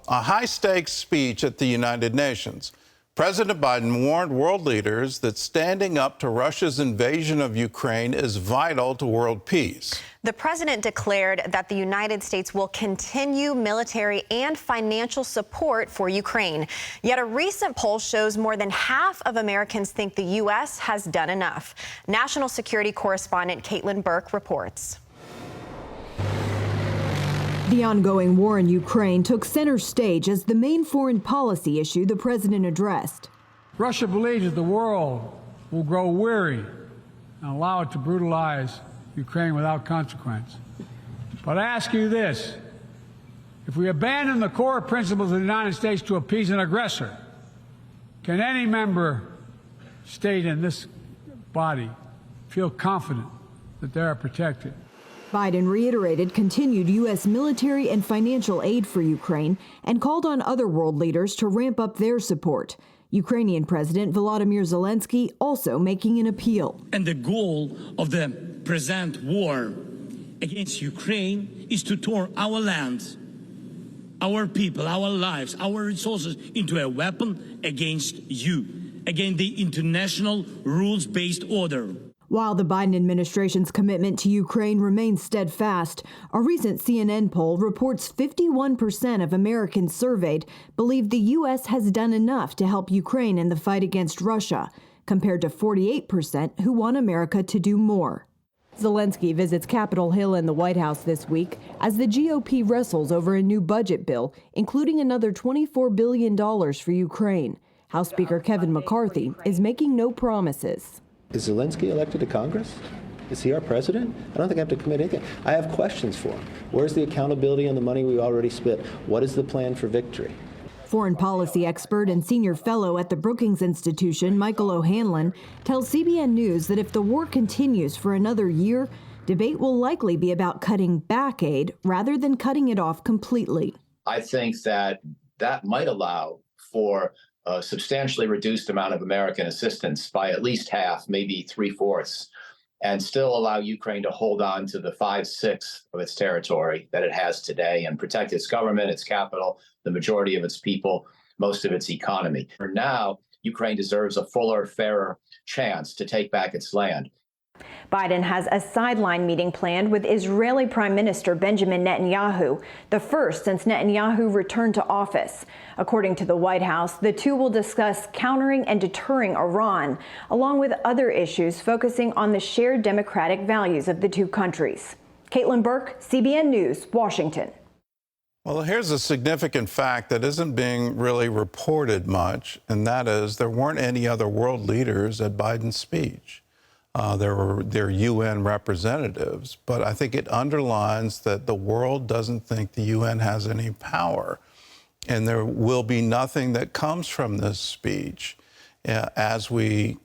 A high-stakes speech at the United Nations. President Biden warned world leaders that standing up to Russia's invasion of Ukraine is vital to world peace. The president declared that the United States will continue military and financial support for Ukraine. Yet a recent poll shows more than half of Americans think the U.S. has done enough. National security correspondent Burke reports. The ongoing war in Ukraine took center stage as the main foreign policy issue the president addressed. Russia believes that the world will grow weary and allow it to brutalize Ukraine without consequence. But I ask you this: if we abandon the core principles of the United States to appease an aggressor, can any member state in this body feel confident that they are protected? Biden reiterated continued U.S. military and financial aid for Ukraine and called on other world leaders to ramp up their support. Ukrainian President Volodymyr Zelensky also making an appeal. And the goal of the present war against Ukraine is to turn our land, our people, our lives, our resources into a weapon against you, against the international rules-based order. While the Biden administration's commitment to Ukraine remains steadfast, a recent CNN poll reports 51% of Americans surveyed believe the U.S. has done enough to help Ukraine in the fight against Russia, compared to 48% who want America to do more. Zelensky visits Capitol Hill and the White House this week as the GOP wrestles over a new budget bill, including another $24 billion for Ukraine. House Speaker Kevin McCarthy is making no promises. Is Zelensky elected to Congress? Is he our president? I don't think I have to commit anything. I have questions for him. Where's the accountability on the money we already spent? What is the plan for victory? Foreign policy expert and senior fellow at the Brookings Institution, Michael O'Hanlon, tells CBN News that if the war continues for another year, debate will likely be about cutting back aid rather than cutting it off completely. I think that might allow for a substantially reduced amount of American assistance by at least half, maybe 3/4, and still allow Ukraine to hold on to the 5/6 of its territory that it has today and protect its government, its capital, the majority of its people, most of its economy. For now, Ukraine deserves a fuller, fairer chance to take back its land. Biden has a sideline meeting planned with Israeli Prime Minister Benjamin Netanyahu, the first since Netanyahu returned to office. According to the White House, the two will discuss countering and deterring Iran, along with other issues focusing on the shared democratic values of the two countries. Burke, CBN News, Washington. Well, here's a significant fact that isn't being really reported much, and that is there weren't any other world leaders at Biden's speech. There were their UN representatives, but I think it underlines that the world doesn't think the UN has any power. And there will be nothing that comes from this speech as we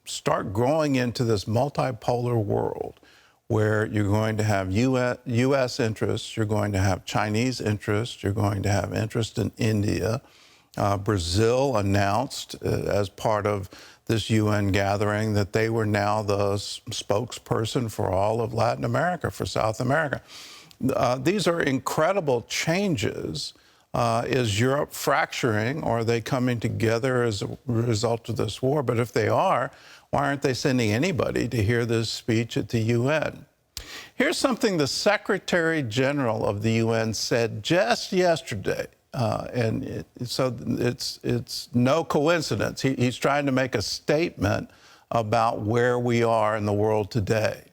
start growing into this multipolar world where you're going to have U.S. interests, you're going to have Chinese interests, you're going to have interest in India. Brazil announced as part of this UN gathering that they were now the spokesperson for all of Latin America, for South America. These are incredible changes. Is Europe fracturing, or are they coming together as a result of this war? But if they are, why aren't they sending anybody to hear this speech at the UN? Here's something the Secretary General of the UN said just yesterday. So it's no coincidence. He's trying to make a statement about where we are in the world today.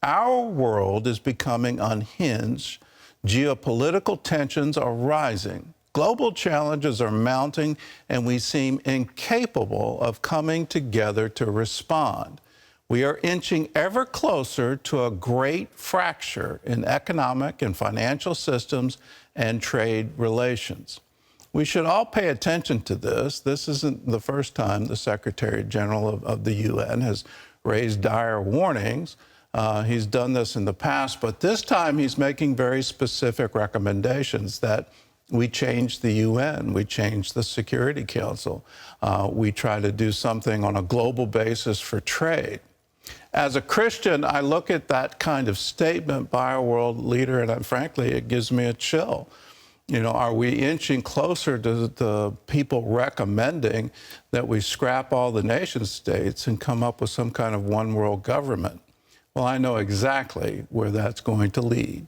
Our world is becoming unhinged. Geopolitical tensions are rising. Global challenges are mounting, and we seem incapable of coming together to respond. We are inching ever closer to a great fracture in economic and financial systems and trade relations. We should all pay attention to this. This isn't the first time the Secretary General of the UN has raised dire warnings. He's done this in the past, but this time he's making very specific recommendations that we change the UN, we change the Security Council, we try to do something on a global basis for trade. As a Christian, I look at that kind of statement by a world leader, and frankly, it gives me a chill. You know, are we inching closer to the people recommending that we scrap all the nation states and come up with some kind of one world government? Well, I know exactly where that's going to lead.